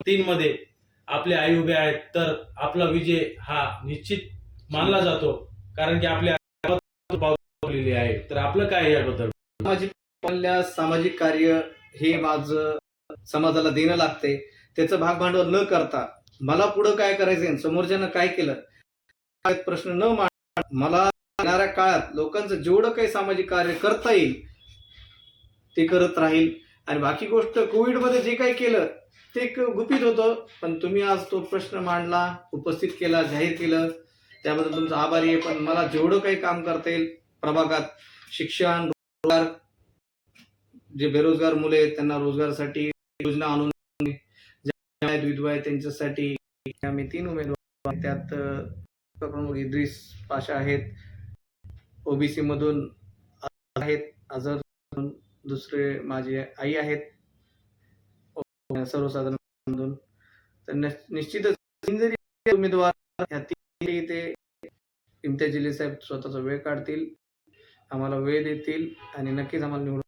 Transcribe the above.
3 मध्ये आपले आई उभे आहेत तर आपला विजय हा निश्चित मानला जातो, कारण की आपल्या पावलेली आहे. तर आपलं काय याबद्दल? सामाजिक कार्य हे माझं समाजाला देणं लागते. त्याचं भागभांडवल न करता मला पुढं काय करायचंय, समोरच्यानं काय केलं, प्रश्न न मांड, मला येणाऱ्या काळात लोकांचं जेवढं काही सामाजिक कार्य करता येईल ते करत राहील. आणि बाकी गोष्ट कोविडमध्ये जे काही केलं ते एक गुपित होतं, पण तुम्ही आज तो प्रश्न मांडला, उपस्थित केला, जाहीर केलं, त्याबद्दल तुमचा आभारी आहे. पण मला जेवढं काही काम करता येईल प्रभागात, शिक्षण, रोजगार, जे बेरोजगार मुले आहेत त्यांना रोजगारासाठी योजना आणून, विधवा आहेत त्यांच्यासाठी आम्ही 3 उमेदवार, त्यात प्रमुख इद्रिस पाशा आहेत, ओबीसी मधून आहेत, अजर दुसरे माझे आई आहेत सर्वसाधारण मधून. तर निश्चितच जरी उमेदवार ह्या तिन्ही ते इम्तियाज जलील साहेब स्वतःचा वेळ काढतील, आम्हाला वेळ देतील आणि नक्कीच आम्हाला निवडून